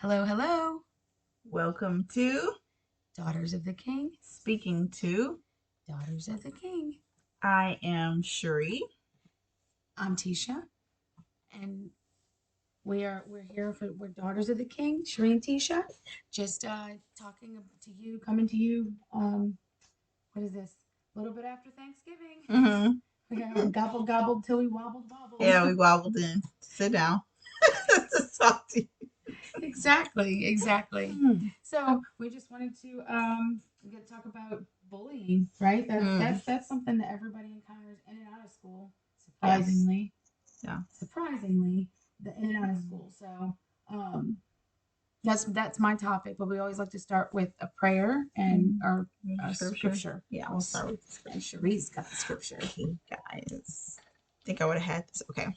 Hello, hello, Welcome to daughters of the king, Speaking to. daughters of the king. I am Shuri. I'm Tisha, and we're here for we're daughters of the king, Shri and Tisha. Just talking to you, coming to you. What is this? A little bit after Thanksgiving. Mm-hmm. We got gobble gobble till we wobbled wobbled. Yeah, we wobbled in. Sit down. To talk to you. Exactly. Mm. So we just wanted to get talk about bullying, right? That's something that everybody encounters in and out of school. Yes. Surprisingly, Yeah. surprisingly, the in and out of school. So um, that's my topic. But we always like to start with a prayer and our Scripture. scripture. Yeah, we'll start with the And scripture. Cherie's got the scripture. Okay, guys. I think I would have had this. Okay.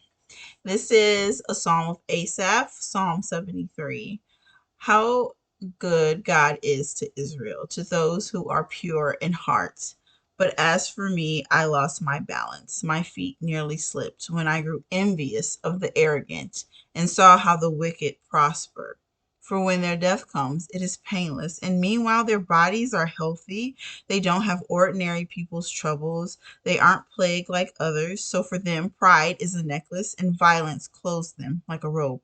This is a psalm of Asaph, Psalm 73. How good God is to Israel, to those who are pure in heart. But as for me, I lost my balance. My feet nearly slipped when I grew envious of the arrogant and saw how the wicked prosper. For when their death comes, it is painless, and meanwhile their bodies are healthy. They don't have ordinary people's troubles. They aren't plagued like others. So for them, pride is a necklace, and violence clothes them like a robe.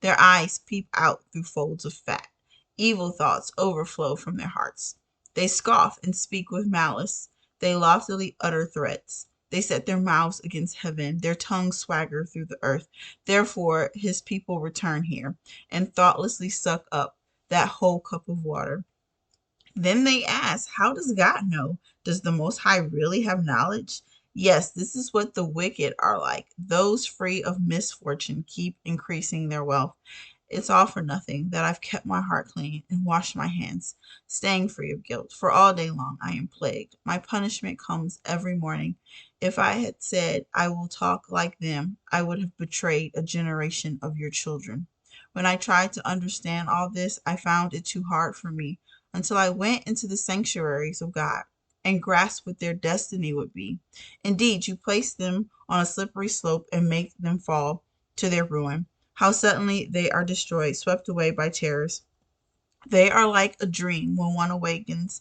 Their eyes peep out through folds of fat. Evil thoughts overflow from their hearts. They scoff and speak with malice. They loftily utter threats. They set their mouths against heaven. Their tongues swagger through the earth. Therefore, his people return here and thoughtlessly suck up that whole cup of water. Then they ask, how does God know? Does the Most High really have knowledge? Yes, this is what the wicked are like. Those free of misfortune keep increasing their wealth. It's all for nothing that I've kept my heart clean and washed my hands, staying free of guilt. For all day long I am plagued. My punishment comes every morning. If I had said, I will talk like them, I would have betrayed a generation of your children. When I tried to understand all this, I found it too hard for me until I went into the sanctuaries of God and grasped what their destiny would be. Indeed, you place them on a slippery slope and make them fall to their ruin. How suddenly they are destroyed, swept away by terrors. They are like a dream when one awakens.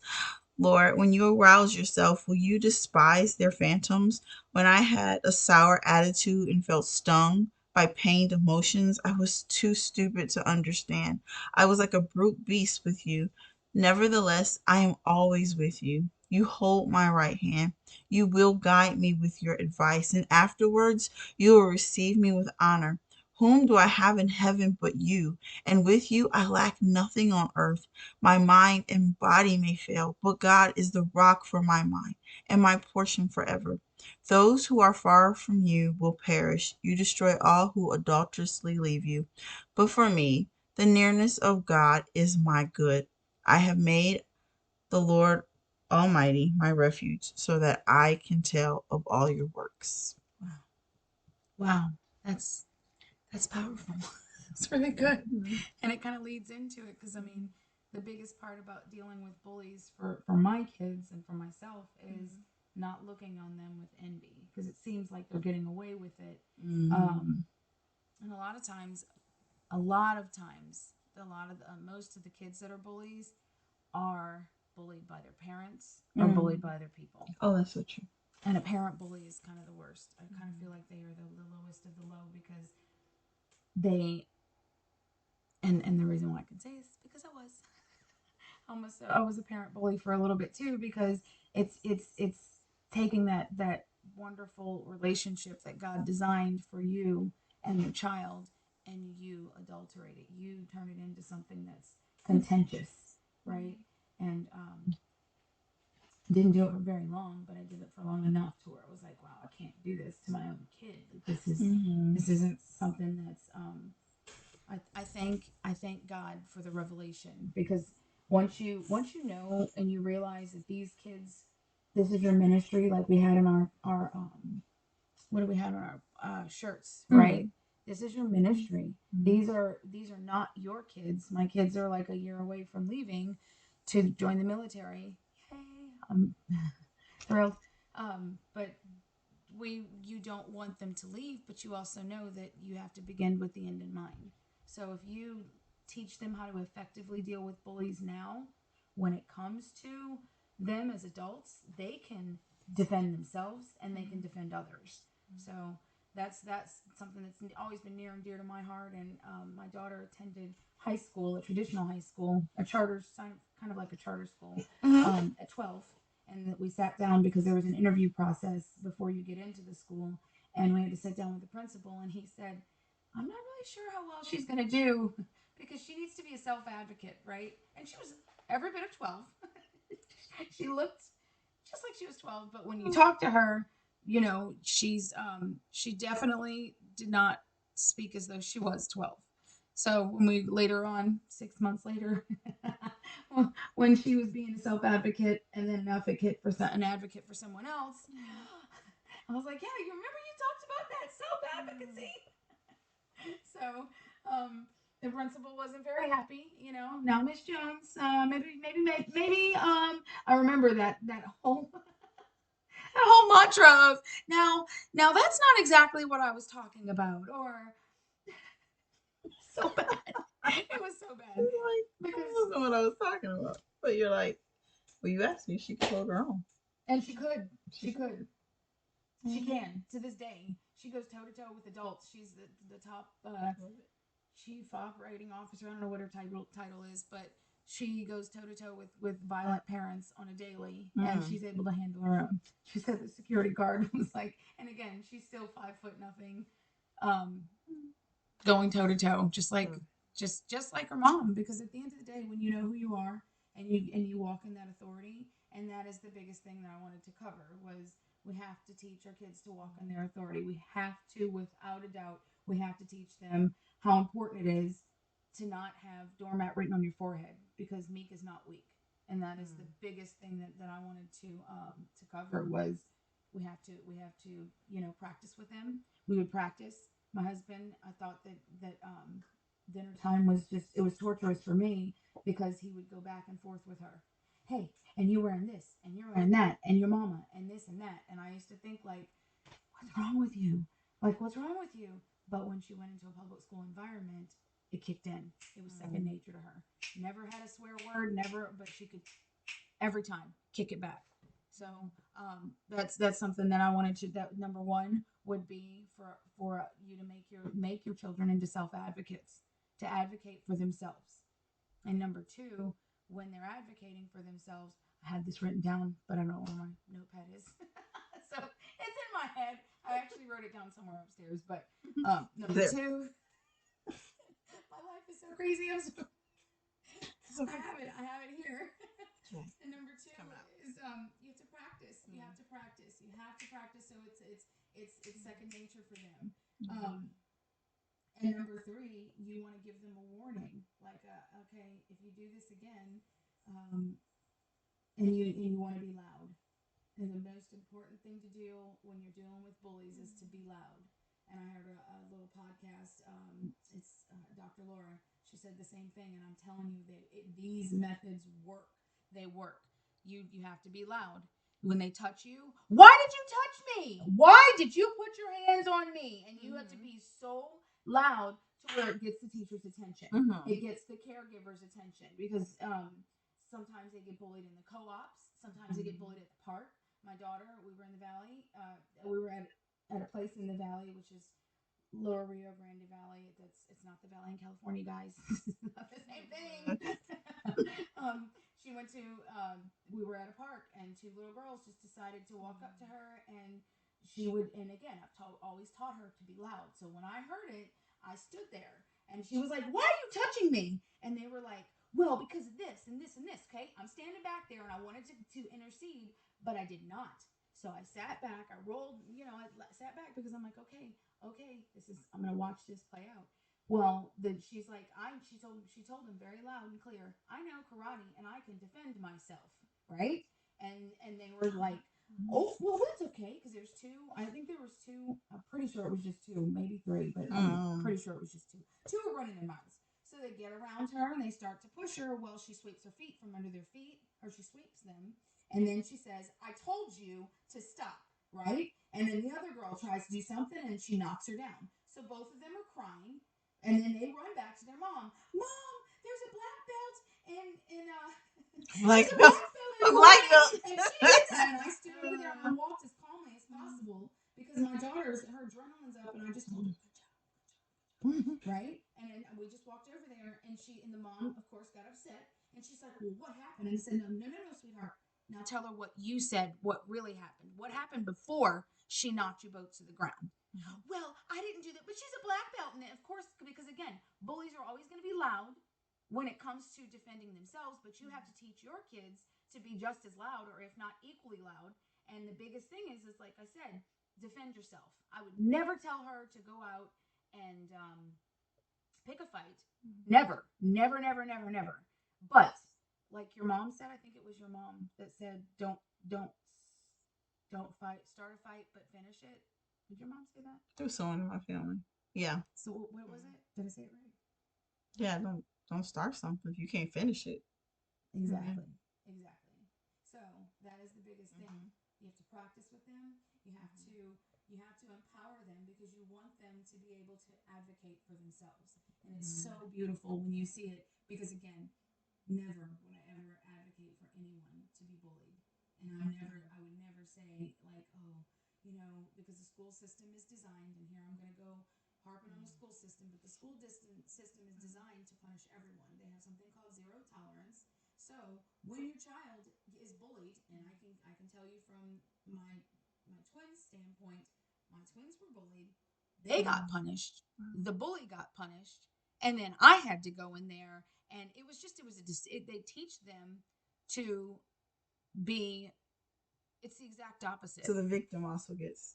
Lord, when you arouse yourself, will you despise their phantoms? When I had a sour attitude and felt stung by pained emotions, I was too stupid to understand. I was like a brute beast with you. Nevertheless, I am always with you. You hold my right hand. You will guide me with your advice, and afterwards you will receive me with honor. Whom do I have in heaven but you? And with you I lack nothing on earth. My mind and body may fail, but God is the rock for my mind and my portion forever. Those who are far from you will perish. You destroy all who adulterously leave you. But for me, the nearness of God is my good. I have made the Lord Almighty my refuge so that I can tell of all your works. Wow, that's that's powerful. That's really good. And it kind of leads into it because I mean, the biggest part about dealing with bullies for my kids and for myself is not looking on them with envy because it seems like they're getting away with it. Mm. And a lot of times, most of the kids that are bullies are bullied by their parents or bullied by other people. Oh, that's so true. And a parent bully is kind of the worst. I kind of feel like they are the lowest of the low because they and the reason why I can say is because I was a parent bully for a little bit too because it's taking that wonderful relationship that God designed for you and your child and you adulterate it. You turn it into something that's contentious, right? And didn't do it for very long, but I did it for long enough to where I was like, wow, I can't do this to my own kid. This isn't something that's I thank God for the revelation because once you know and you realize that these kids, this is your ministry, like we had in our what do we have in our shirts, right? This is your ministry. These are not your kids. My kids are like a year away from leaving to join the military. Yay! I'm thrilled. But you don't want them to leave, but you also know that you have to begin with the end in mind. So if you teach them how to effectively deal with bullies now, when it comes to them as adults, they can defend themselves and they can defend others. So that's something that's always been near and dear to my heart. And my daughter attended high school, a traditional high school, a charter, kind of like a charter school, at 12. And we sat down because there was an interview process before you get into the school. And we had to sit down with the principal, and he said, I'm not really sure how well she's going to do because she needs to be a self advocate, right? And she was every bit of 12. She looked just like she was 12, but when you talk to her, she definitely did not speak as though she was 12. So when we later on, 6 months later, when she was being a self advocate and then an advocate for someone else, I was like, yeah, you remember you talked about that self advocacy? So the principal wasn't very happy. Now, Miss Jones, maybe. I remember that whole mantra of now that's not exactly what I was talking about, or so bad. It was so bad Like, because that wasn't what I was talking about. But you're like, well, you asked me, she could hold her own. and she could. She can to this day. She goes toe to toe with adults. She's the top chief operating officer. I don't know what her title is, but she goes toe to toe with violent parents on a daily, and she's able to handle her own. She said the security guard was like, and again, she's still 5 foot nothing, um, going toe to toe, just like her mom. Because at the end of the day, when you know who you are and you walk in that authority, and that is the biggest thing that I wanted to cover was we have to teach our kids to walk in their authority. We have to, without a doubt, we have to teach them how important it is to not have doormat written on your forehead because meek is not weak. And that is the biggest thing that I wanted to cover was we have to practice with them. We would practice. My husband, I thought that dinner time was it was torturous for me because he would go back and forth with her. Hey, and you're wearing this, and you're wearing that, and your mama, and this and that. And I used to think like, what's wrong with you? Like, what's wrong with you? But when she went into a public school environment, it kicked in. It was second nature to her. Never had a swear word, never, but she could every time kick it back. So that's something that I wanted to. That number one would be for you to make your children into self advocates, to advocate for themselves. And number two, when they're advocating for themselves, I had this written down, but I don't know where my notepad is. So it's in my head. I actually wrote it down somewhere upstairs. But number two, my life is so crazy. I have it here. And number two is you have to practice. You have to practice. You have to practice. So it's second nature for them. And number three, you want to give them a warning, like, okay, if you do this again, and you want to be loud. And the most important thing to do when you're dealing with bullies is to be loud. And I heard a little podcast. It's Dr. Laura. She said the same thing, and I'm telling you that these methods work. They work. You have to be loud when they touch you. Why did you touch me? Why did you put your hands on me? And you have to be so loud to where it gets the teacher's attention. It gets the caregiver's attention because sometimes they get bullied in the co-ops. Sometimes they get bullied at the park. My daughter, we were in the valley. We were at a place in the valley, which is Lower Rio Grande Valley. It's not the valley in California, guys. It's not the same thing. She went to. We were at a park, and two little girls just decided to walk up to her, and she would. And again, always taught her to be loud. So when I heard it, I stood there, and she was like, "Why are you touching me?" And they were like, "Well, because of this and this and this." Okay, I'm standing back there, and I wanted to intercede, but I did not. So I sat back. I rolled. I sat back because I'm like, okay, I'm gonna watch this play out. Well, then she's like, she told him very loud and clear, I know karate and I can defend myself, right? And they were like, oh, well, that's okay because there's two. I think there was two. I'm pretty sure it was just two, maybe three, but I'm pretty sure it was just two. Two were running their mouths. So they get around her and they start to push her. Well, she sweeps her feet from under their feet, or she sweeps them, and then she says, "I told you to stop." Right? And then the other girl tries to do something and she knocks her down. So both of them are crying. And then they run back to their mom. Mom, Black She's a belt. black belt A in black bullying, belt. and she did that. And I stood over there and I walked as calmly as possible because my daughter's her adrenaline's up, and I just told her, "Good job, right?" And then we just walked over there, and the mom, of course, got upset, and she's like, "Well, what happened?" And I said, "No, no, no, no, sweetheart. Now tell her what you said. What really happened? What happened before she knocked you both to the ground?" Well, I didn't do that, but she's a black belt, and of course, because again, bullies are always going to be loud when it comes to defending themselves, but you have to teach your kids to be just as loud, or if not equally loud. And the biggest thing is like I said, defend yourself. I would never tell her to go out and pick a fight. Never, never, never, never, never. But like your mom said, I think it was your mom that said, don't, don't fight. Start a fight, but finish it. Did your mom say that? There was someone in my family. Yeah. So what was it? Did I say it right? Yeah, don't start something if you can't finish it. Exactly. Exactly. So that is the biggest thing. You have to practice with them. You have to empower them because you want them to be able to advocate for themselves. And it's so beautiful when you see it because again, never would I ever advocate for anyone to be bullied. And I would never say like, oh, because the school system is designed, and here I'm going to go harping on the school system, but the system is designed to punish everyone. They have something called zero tolerance. So when your child is bullied, and I can tell you from my twins' standpoint, my twins were bullied. They got punished. The bully got punished, and then I had to go in there, and they teach them to be. It's the exact opposite. So the victim also gets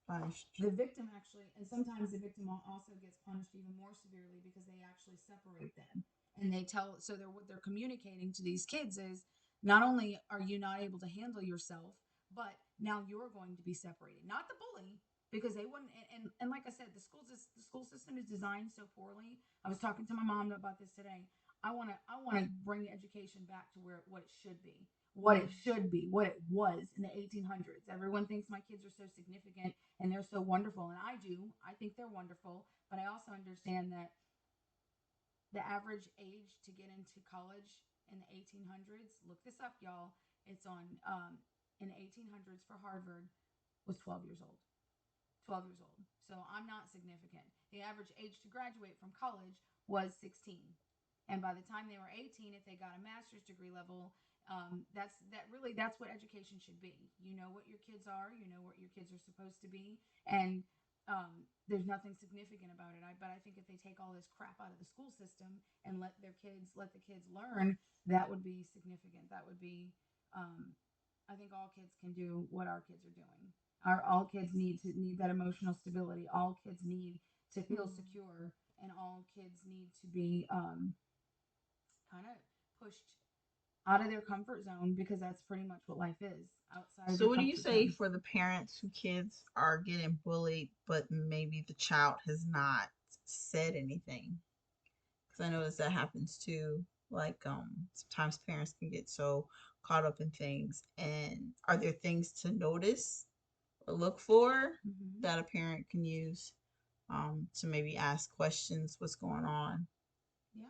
punished. The victim actually, and sometimes the victim also gets punished even more severely because they actually separate them, and they tell. So they're what they're communicating to these kids is not only are you not able to handle yourself, but now you're going to be separated. Not the bully, because they wouldn't. And like I said, the school system is designed so poorly. I was talking to my mom about this today. I want to bring education back to where what it should be, what it was in the 1800s. Everyone thinks my kids are so significant and they're so wonderful, and I do. I think they're wonderful, but I also understand that the average age to get into college in the 1800s, look this up, y'all. It's on in the 1800s for Harvard was 12 years old. 12 years old. So I'm not significant. The average age to graduate from college was 16. And by the time they were 18, if they got a master's degree level, that's what education should be. You know what your kids are, you know what your kids are supposed to be, and there's nothing significant about it. But I think if they take all this crap out of the school system and let the kids learn, that would be significant. That would be, I think all kids can do what our kids are doing. All kids need that emotional stability. All kids need to feel secure, and all kids need to be kind of pushed out of their comfort zone because that's pretty much what life is outside of So your what do you comfort say zone. for the parents who kids are getting bullied, but maybe the child has not said anything? Because I notice that happens too. Like sometimes parents can get so caught up in things. And are there things to notice or look for Mm-hmm. that a parent can use to maybe ask questions? What's going on? Yeah.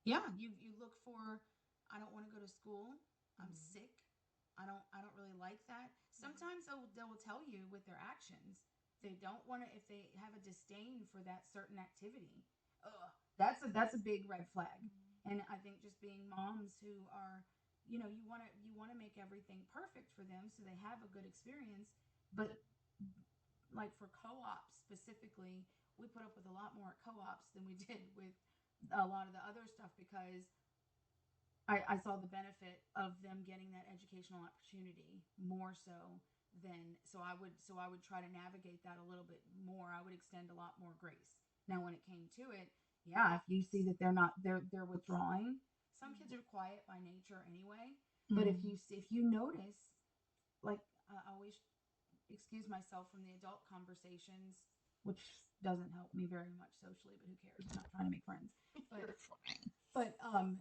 Yeah, you look for I don't want to go to school. I'm sick. I don't really like that. Sometimes they will tell you with their actions. They don't want to if they have a disdain for that certain activity. Ugh, that's a big red flag. And I think just being moms who are, you want to make everything perfect for them so they have a good experience, but like for co-ops specifically, we put up with a lot more co-ops than we did with a lot of the other stuff because I saw the benefit of them getting that educational opportunity more so than so I would try to navigate that a little bit more. I would extend a lot more grace. Now when it came to it, yeah, if you see that they're withdrawing, some kids are quiet by nature anyway. But if you notice, like I always excuse myself from the adult conversations, which doesn't help me very much socially, but who cares? I'm not trying to make friends. But You're fine.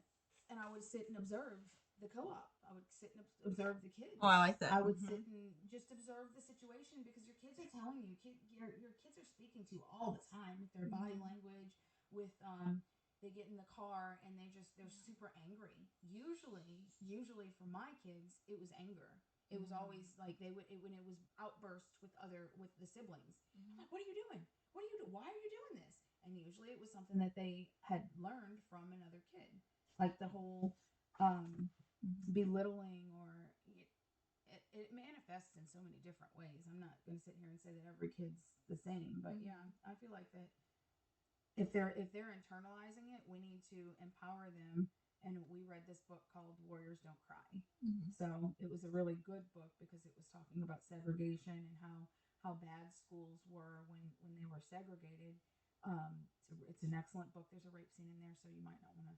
and I would sit and observe the co-op. I would sit and observe the Oh, kids. I like that. I would sit and just observe the situation because your kids are telling you, your kids are speaking to you all the time with their body language, with they get in the car and they're super angry. Usually for my kids, it was anger. It was always like they would when it was outbursts with the siblings. I'm like, what are you doing? What are you doing? Why are you doing this? And usually it was something that they had learned from another kid, like the whole belittling or it manifests in so many different ways. I'm not going to sit here and say that every kid's the same, but yeah, I feel like that if they're internalizing it, we need to empower them. And we read this book called Warriors Don't Cry. So it was a really good book because it was talking about segregation and how bad schools were when they were segregated. It's an excellent book. There's a rape scene in there, so you might not want to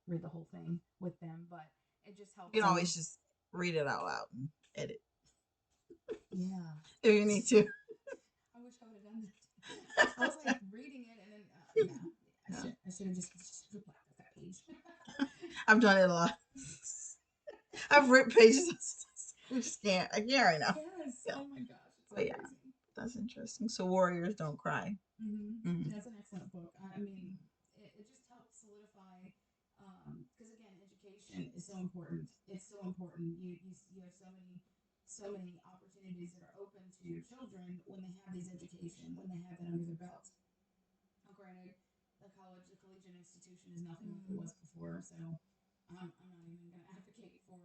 read the whole thing with them, but it just helps You can them. always just read it out loud and edit. Yeah. If you need to. I wish I would have done that. I was like reading it and then I should have just flipped off that page. I've done it a lot. I've ripped pages. We just can't. I can't right now. Yes. Yeah. Oh my gosh. It's so But yeah, crazy. that's interesting. So Warriors Don't Cry. That's an excellent book. I mean, it just helps solidify because again, education is so important. It's so important. You have so many opportunities that are open to your children when they have these education, when they have that under their belt. Now, granted, the collegiate institution is nothing like it was before, so I'm not even going to advocate for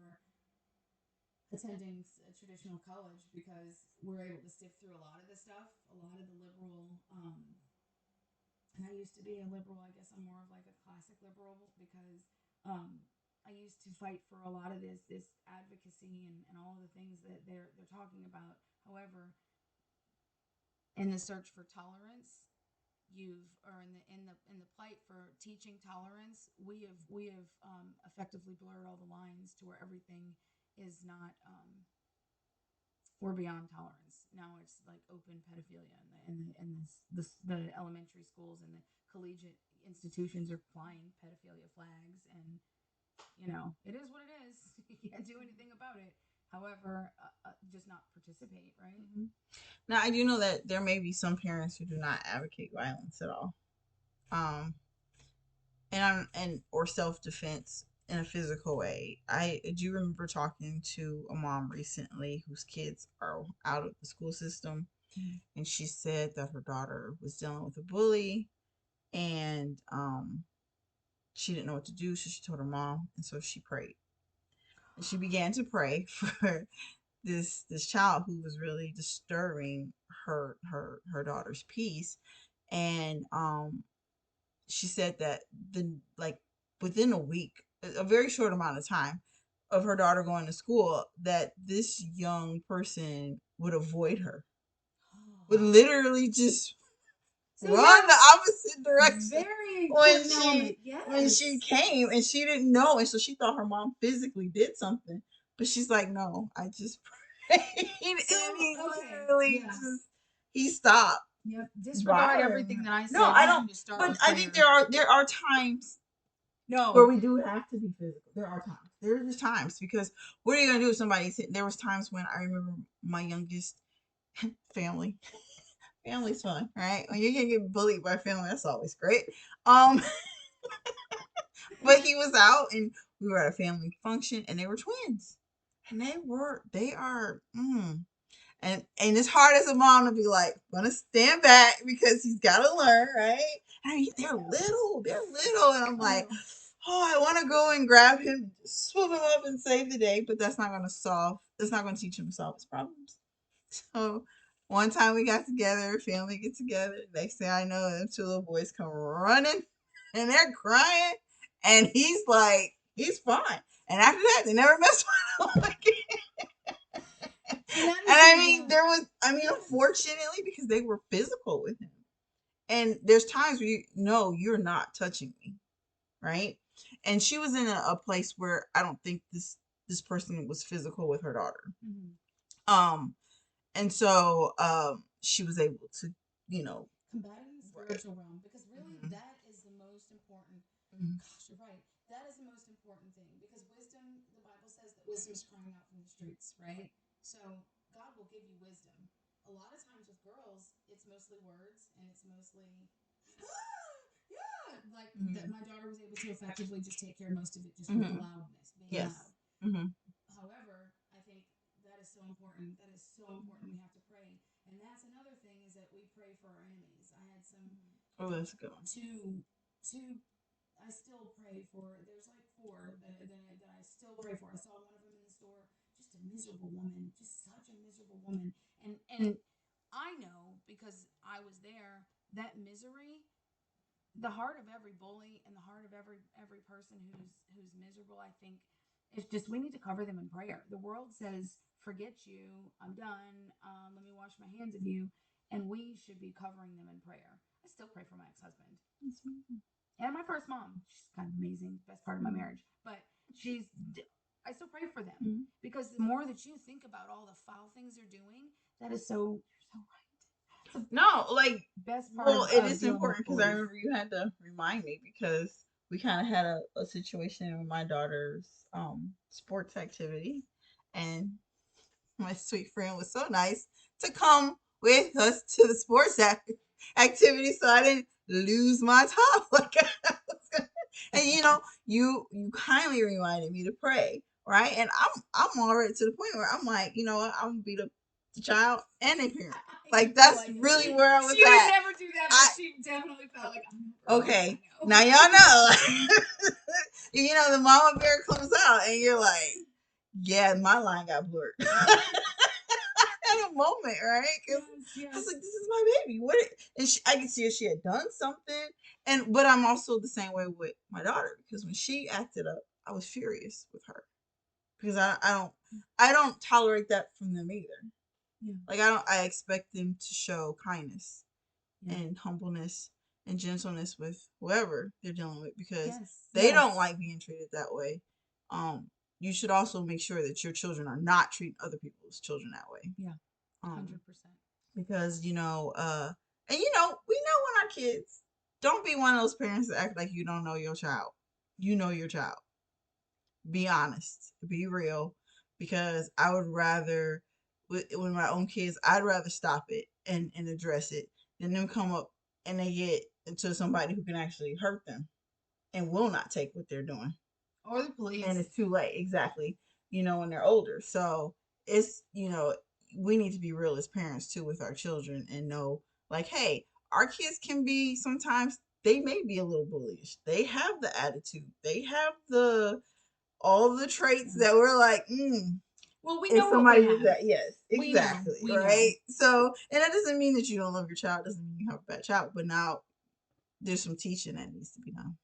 attending a traditional college because we're able to sift through a lot of the stuff, a lot of the liberal. And I used to be a liberal. I guess I'm more of like a classic liberal because I used to fight for a lot of this advocacy and all of the things that they're talking about. However, in the search for tolerance, or in the plight for teaching tolerance, we have effectively blurred all the lines to where everything is not we're beyond tolerance. Now it's like open pedophilia, the elementary schools and the collegiate institutions are flying pedophilia flags, and it is what it is. You can't do anything about it. However, just not participate, right? Now I do know that there may be some parents who do not advocate violence at all, and or self defense in a physical way. I do remember talking to a mom recently whose kids are out of the school system, and she said that her daughter was dealing with a bully, and she didn't know what to do, so she told her mom, and so she prayed. And she began to pray for this child who was really disturbing her daughter's peace, and she said that within a week, a very short amount of time of her daughter going to school, that this young person would avoid her, would literally just run the opposite direction Very when important she element. Yes. when she came, and she didn't know, and so she thought her mom physically did something, but she's like, no, I just prayed. So, and he okay, literally yeah. just he stopped. Yep. Disregard bothering everything her. that I said. No, I You don't. need to start But with I think prayer. there are times No. where we do have to be physical. There are times. There are just times, because what are you gonna do if somebody? There was times when I remember my youngest family. Family's fun, right? When you can get bullied by family, that's always great. But he was out, and we were at a family function, and they were twins, and they are. And it's hard as a mom to be like, I'm gonna stand back because he's gotta learn, right? I mean, they're little, and I'm like, oh, I want to go and grab him, swoop him up, and save the day, but that's not gonna teach him to solve his problems. So one time we got together, family get together. Next thing I know, them two little boys come running, and they're crying, and he's like, he's fine. And after that, they never messed with him again. And I mean, unfortunately, because they were physical with him. And there's times where you're not touching me, right? And she was in a place where I don't think this person was physical with her daughter. And so she was able to, combating the spiritual realm, because really that is the most important. Gosh, you're right. That is the most important thing, because wisdom, the Bible says that wisdom is crying out from the streets, right? So God will give you wisdom. A lot of times with girls, it's mostly words, and it's mostly yeah, like that. My daughter I was able to effectively just take care of most of it just with the Mm-hmm. loudness, being Yes. loud. Mm-hmm. However, I think that is so important. That is so important. We have to pray, and that's another thing is that we pray for our enemies. I had Oh, that's a good one. two. I still pray for. There's like four that I still pray for. I saw one of them in the store. Just a miserable woman. Just such a miserable woman. And I know because I was there. That misery, the heart of every bully and the heart of every person who's miserable, I think it's just we need to cover them in prayer. The world says forget you, I'm done, let me wash my hands of you, and we should be covering them in prayer. I still pray for my ex-husband and my first mom. She's kind of amazing, best part of my marriage, but she's I still pray for them Mhm. because the more that you think about all the foul things they're doing, that is so you're so right. No, like, Best part well, it of is dealing with important because I bullies. remember you had to remind me because we kind of had a situation with my daughter's sports activity, and my sweet friend was so nice to come with us to the sports activity, so I didn't lose my top. Like I was gonna, and you kindly reminded me to pray, right? And I'm already to the point where I'm like, you know what, I'm gonna beat up the child and the parent. Like that's really where I was She would at. never do that, but she definitely felt like I'm Okay, I know. now y'all know. The mama bear comes out, and you're like, yeah, my line got blurred. At a moment, right? Because Yes. I was like, "This is my baby." And I could see if she had done something, but I'm also the same way with my daughter because when she acted up, I was furious with her because I don't tolerate that from them either. Yeah. Like I expect them to show kindness and humbleness and gentleness with whoever they're dealing with because they don't like being treated that way. You should also make sure that your children are not treating other people's children that way. Yeah. 100%. Because and we know when our kids don't be one of those parents that act like you don't know your child. You know your child. Be honest. Be real. Because I would rather with my own kids, I'd rather stop it and address it than them come up and they get into somebody who can actually hurt them and will not take what they're doing. Or the police. And it's too late, exactly, when they're older. So it's, we need to be real as parents too with our children and know, like, hey, our kids can be sometimes they may be a little bullyish. They have the attitude. They have all the traits that we're like, well, we if know somebody what we did have. that, yes, We know. exactly, We right? know. So, and that doesn't mean that you don't love your child. Doesn't mean you have a bad child. But now there's some teaching that needs to be done.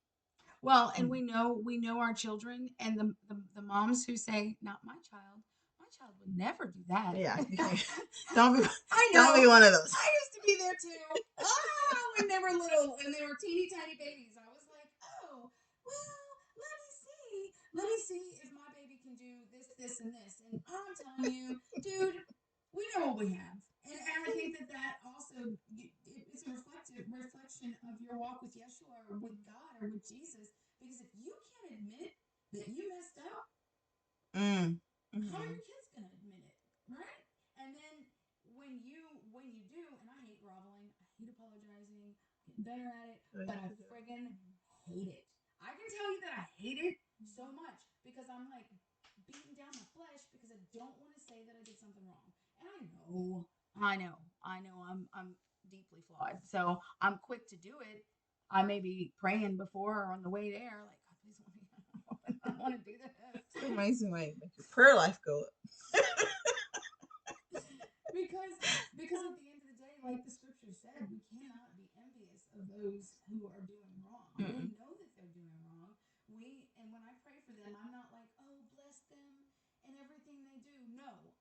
Well, and we know our children and the moms who say, "Not my child. My child would never do that." Yeah, don't be I know. don't be one of those. I used to be there too. When they were little and they were teeny tiny babies, I was like, "Oh, well, let me see if my baby can do this, and this." And I'm telling you, dude, we know what we have, and I think that also it's a reflection of your walk with Yeshua or with God or with Jesus. Because if you can't admit that you messed up, how are your kids gonna admit it, right? And then when you do, and I hate groveling, I hate apologizing, getting better at it, but I friggin' hate it. I can tell you that I hate it so much because I'm like beating down my flesh because I don't want to say that I did something wrong. And I know, I'm deeply flawed. So I'm quick to do it. I may be praying before or on the way there, like, God, please let me. I want to do this. It's an amazing way to make your prayer life go up. because at the end of the day, like the scripture said, we cannot be envious of those who are doing wrong. We know that they're doing wrong. And when I pray for them, I'm not like, oh, bless them and everything they do. No,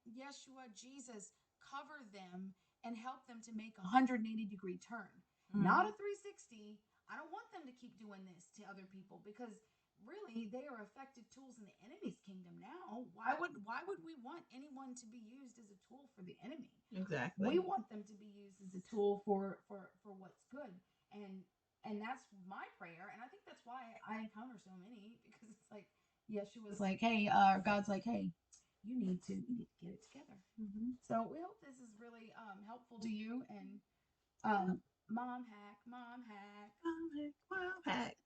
Yeshua, Jesus, cover them and help them to make a 180-degree turn, not a 360. I don't want them to keep doing this to other people because really they are effective tools in the enemy's kingdom now. Why would we want anyone to be used as a tool for the enemy? Exactly. We want them to be used as a tool for what's good. And that's my prayer. And I think that's why I encounter so many because it's like Yeshua's like, hey, God's like, hey, you need to get it together. So we hope this is really helpful to you. And mom hack. Mom hack.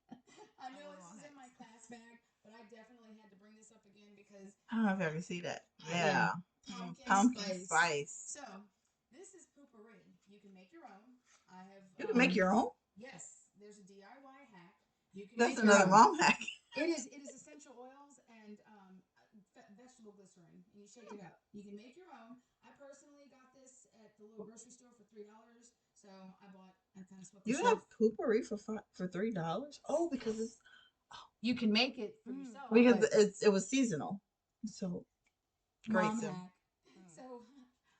definitely had to bring this up again because I don't know if I can see that. yeah, Yeah. pumpkin Spice. So this is poopery. You can make your own. I have You can make your own. yes. There's a DIY hack. You can That's make your another own. mom hack. It is essential oils and vegetable glycerin, and you shake it up. You can make your own. I personally got this at the little grocery store for $3, so I kind of swept the You shelf. have poopery for $3? Oh, because it's You can make it for yourself because but it was seasonal. So great. mom So hack. So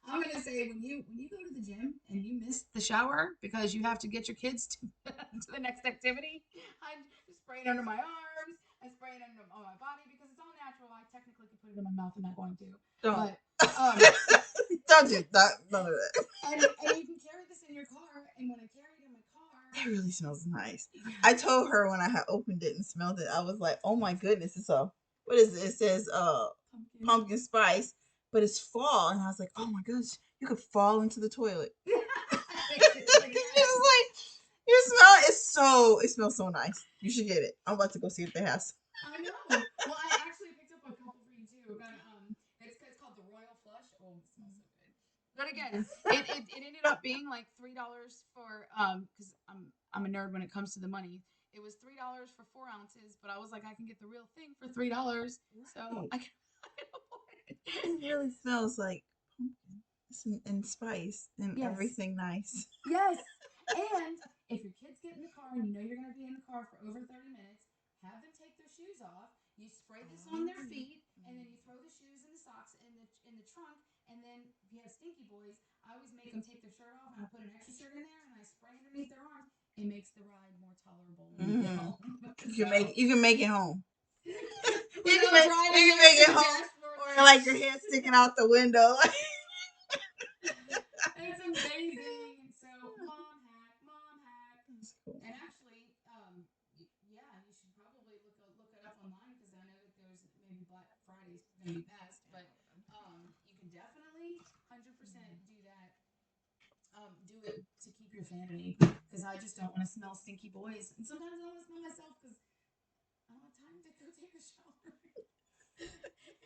I'm gonna say when you go to the gym and you miss the shower because you have to get your kids to, to the next activity, I spray it under my arms. I spray it under on my body because it's all natural. I technically could put it in my mouth. I'm not going to, don't but um, don't do that. None of that. and you can carry this in your car. And when I carry it in my car, It really smells nice. yeah, I told her when I had opened it and smelled it, I was like, "Oh my goodness, it's a what is it? It says pumpkin spice, but it's fall." And I was like, "Oh my gosh, you could fall into the toilet." She was like, "You smell it smells so nice. You should get it. I'm about to go see if they have some." I know. Well, I actually picked up a couple for you too. Got it's called the Royal Flush. Oh, it smells so good. But again, it ended up being like $3 for because I'm a nerd when it comes to the money. It was $3 for 4 ounces, but I was like, I can get the real thing for $3, so Right. I can afford it. It really smells like pumpkin. It's and spice and Yes. everything nice. Yes. And if your kids get in the car and you know you're going to be in the car for over 30 minutes, have them take their shoes off. You spray this on their feet, and then you throw the shoes and the socks in the trunk. And then if you have stinky boys, I always make them take their shirt off, and I put an extra shirt in there, and I spray underneath their arms. It makes the ride more tolerable when you get home. You can make it home. You Without can driving you can make next it to the home, dashboard or like your head sticking out the window. It's amazing. And so, mom hack, mom hack. That's cool. And actually, yeah, you should probably look it up online because I know that there's maybe Black Friday's gonna be best, but you can definitely 100% do that. Do it to keep your sanity because I just don't want to smell stinky boys, and sometimes I want to smell myself because I don't have time to go take a shower.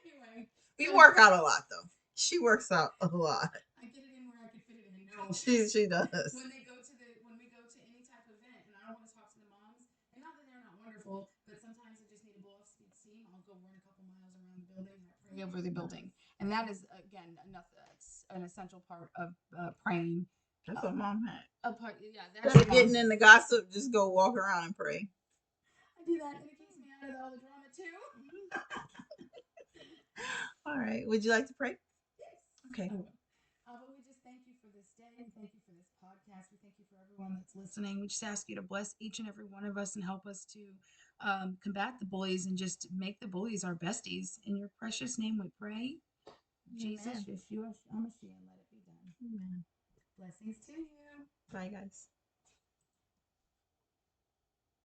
Anyway, We so work out a lot though. She works out a lot. I get it in where I can fit it in. No, She does. when we go to any type of event, and I don't want to talk to the moms, and not that they're not wonderful, but sometimes I just need to blow off steam. I'll go run a couple miles around the building and I pray over the building, and that is again that's an essential part of praying. That's what mom had. A part, yeah, that's Instead of getting in the gossip, just go walk around and pray. I do that, and it keeps me out of all the drama too. All right. Would you like to pray? Yes. Okay. But we just thank you for this day. We thank you for this podcast. We thank you for everyone that's listening. We just ask you to bless each and every one of us and help us to combat the bullies and just make the bullies our besties. In your precious name we pray. Jesus, Yeshua, HaMashiach, let it be done. Amen. Blessings to you. Bye, guys.